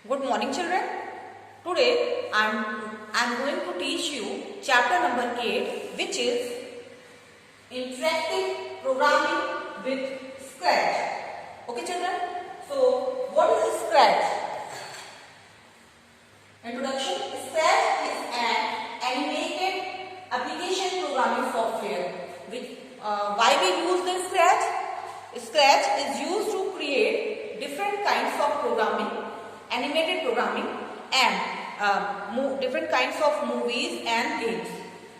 Good morning, children. Today I'm going to teach you chapter number 8, which is interactive programming with Scratch. Okay, children. So what is Scratch? Introduction. Scratch is an animated application programming software. Why we use the Scratch? Scratch is used to create different kinds of programming, animated programming, and different kinds of movies and games.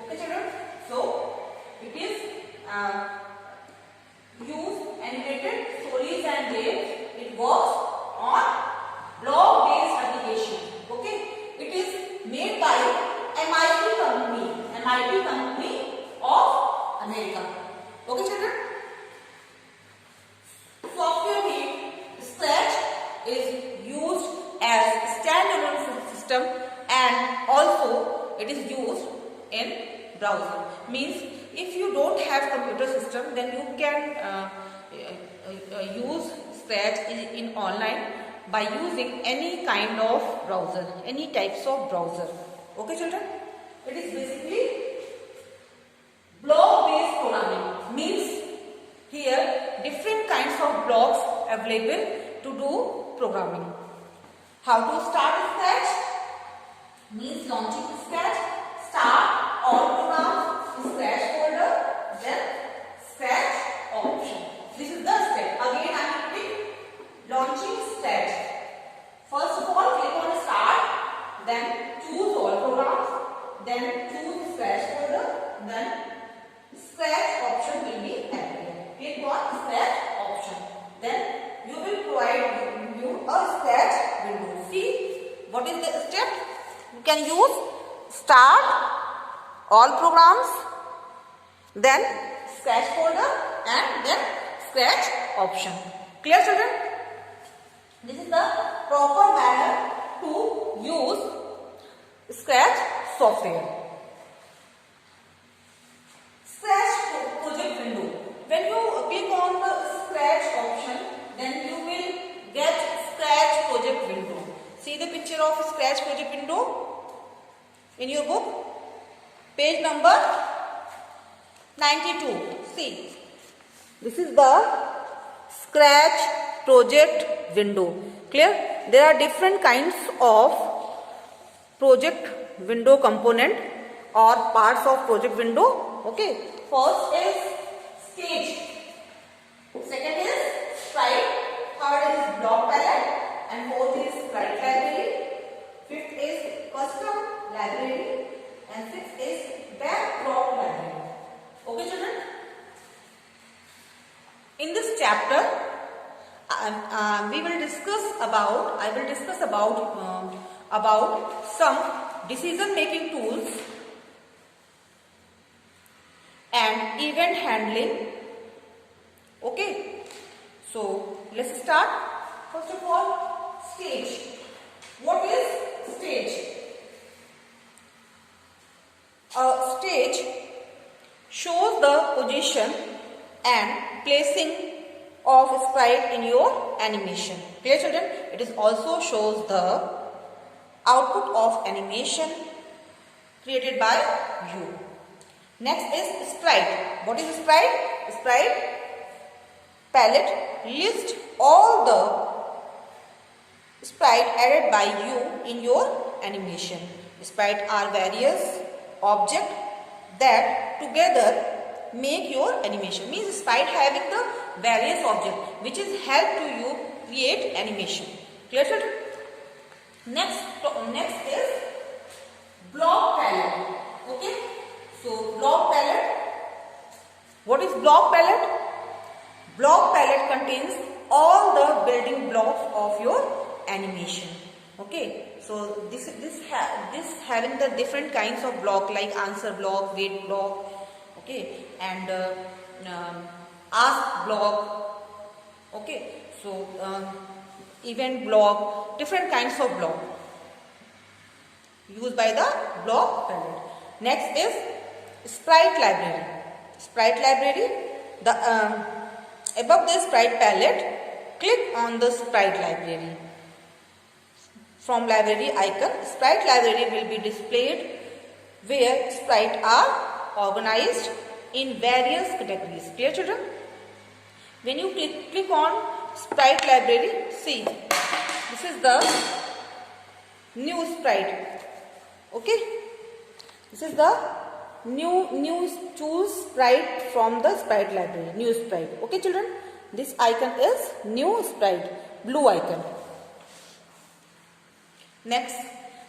Okay, children. So it is use animated stories and games. It works on block-based application. Okay, it is made by MIT company of America. Okay, children. Software named Scratch is used as standalone system, and also it is used in browser. Means if you don't have computer system, then you can use Scratch in online by using any kind of browser, any types of browser. Okay, children. It is basically block-based programming. Means here different kinds of blocks available to do programming. How to start Scratch? Means launching Scratch. Start all programs, Scratch folder, then Scratch option. This is the step. Again I am repeating. Launching Scratch. First of all, click on Start, then choose all programs, then choose Scratch folder, then Scratch option will be appear. Click on Scratch option. Then you will provide you a Scratch window. See what is the step? You can use Start all programs, then Scratch folder, and then Scratch option. Clear, children? This is the proper manner to use Scratch software. Scratch project window. When you click on the Scratch option, then you will get Scratch project window. See the picture of Scratch project window in your book. Page number 92. See, this is the Scratch project window. Clear? There are different kinds of project window component or parts of project window. Okay. First is stage. Second is sprite. Third is block palette. And fourth is sprite library. Fifth is custom library. And sixth is backdrop library. Okay, children? In this chapter, I will discuss about some decision-making tools and event handling. Okay, so let's start. First of all, stage. What is stage? A stage shows the position and placing of sprite in your animation. Clear, children? It is also shows the output of animation created by you. Next is sprite. What is sprite? Sprite palette lists all the sprite added by you in your animation. Sprite are various objects that together make your animation. Means sprite having the various objects which is help to you create animation. Clear, children? Next is block palette. Okay. So block palette. What is block palette? Block palette contains all the building blocks of your animation. Okay. So this having the different kinds of block like answer block, wait block, okay, and ask block. Okay. So event block, different kinds of block used by the block palette. Next is sprite library. Sprite library. Above the sprite palette, click on the sprite library. from library icon. Sprite library will be displayed where sprites are organized in various categories. Clear, children? When you click on sprite library, see, this is the new sprite. Okay, this is the new choose sprite from the sprite library. New sprite. Okay, children, this icon is new sprite, blue icon. Next,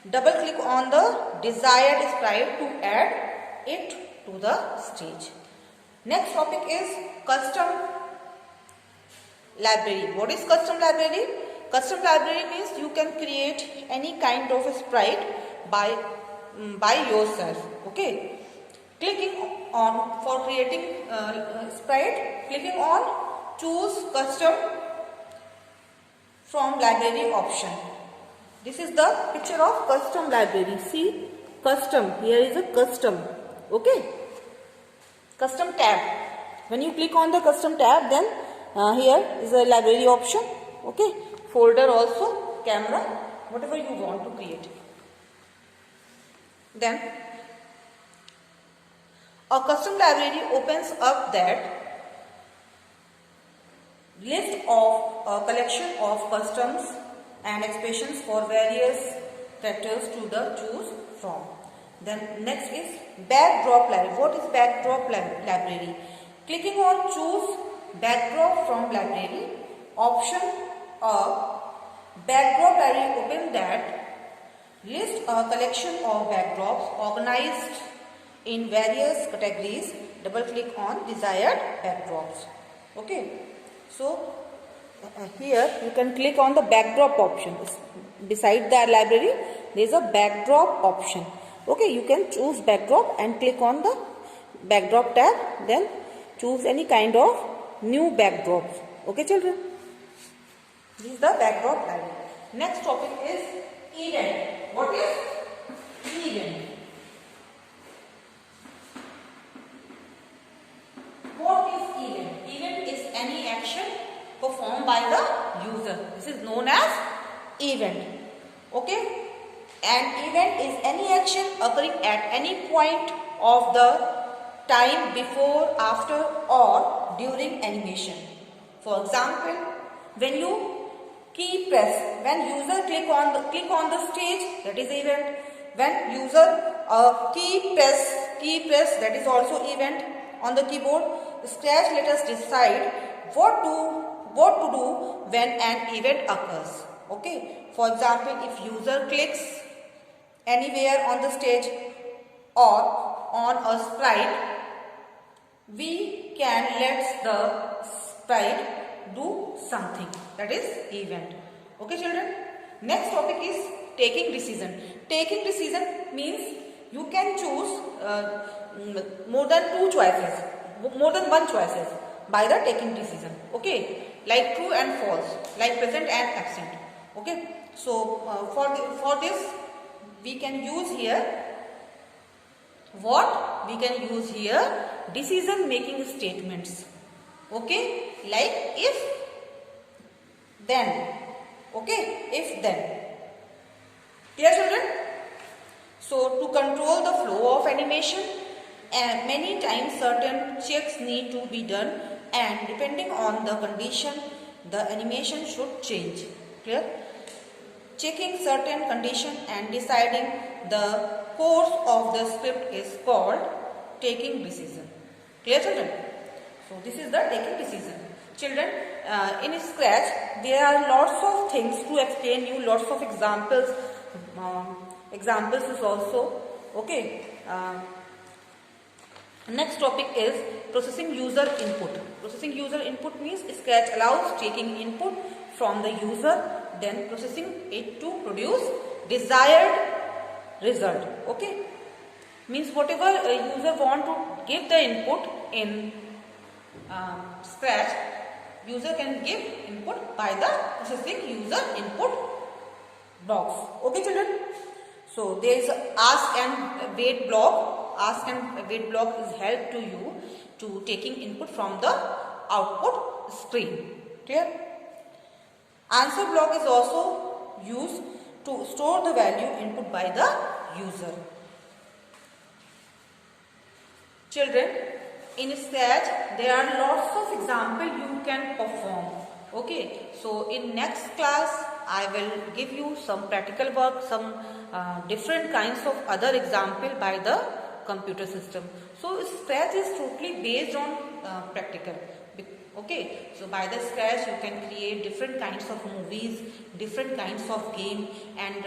double click on the desired sprite to add it to the stage. Next topic is custom library. What is custom library? Custom library means you can create any kind of a sprite by yourself. Okay. Clicking on for creating sprite, clicking on choose custom from library option. This is the picture of custom library. See, custom. Here is a custom. Okay. Custom tab. When you click on the custom tab, then here is a library option. Okay. Folder also, camera, whatever you want to create. Then a custom library opens up that list of a collection of customs and expressions for various characters to the choose from. Then next is backdrop library. What is backdrop library? Clicking on choose backdrop from library option, a backdrop library open that list a collection of backdrops organized in various categories. Double click on desired backdrops. Okay, so here you can click on the backdrop option. Beside the library there is a backdrop option. Okay, you can choose backdrop and click on the backdrop tab, then choose any kind of new backdrops. Okay, children, this is the backdrop library. Next topic is event. What is event? What is event? Event is any action performed by the user. This is known as event. Okay, an event is any action occurring at any point of the time before, after, or during animation. For example, when you key press, when user click on the stage, that is event. When user key press, that is also event on the keyboard. Scratch, let us decide what to do when an event occurs. Okay. For example, if user clicks anywhere on the stage or on a sprite, we can let the sprite do something. That is event. Okay, children. Next topic is taking decision. Taking decision means you can choose more than one choices by the taking decision. Okay, like true and false, like present and absent. Okay, so for this we can use here decision making statements. Okay, like if then. Okay, if then. Clear, children? So to control the flow of animation, many times certain checks need to be done, and depending on the condition the animation should change. Clear? Checking certain condition and deciding the course of the script is called taking decision. Clear, children? So this is the taking decision. Children, in Scratch there are lots of things to explain you, lots of examples. Examples is also okay. Next topic is processing user input. Processing user input means Scratch allows taking input from the user, then processing it to produce desired result. Okay, means whatever a user want to give the input in Scratch, user can give input by the processing user input blocks. Okay, children. So there is ask and wait block. Ask and wait block is help to you to taking input from the output screen. Clear? Answer block is also used to store the value input by the user. Children, in Scratch there are lots of examples you can perform. Okay, so in next class I will give you some practical work, some different kinds of other example by the computer system. So Scratch is totally based on practical. Okay, so by the Scratch you can create different kinds of movies, different kinds of game, and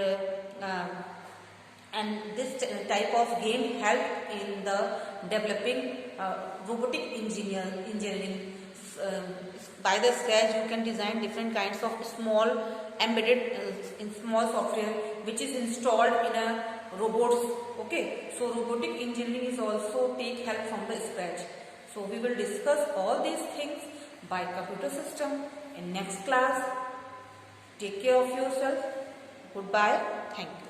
this type of game help in the developing robotic engineering. By the Scratch you can design different kinds of small embedded in small software which is installed in a robots. Okay, so robotic engineering is also take help from the Scratch. So we will discuss all these things by computer system in next class. Take care of yourself. Goodbye. Thank you.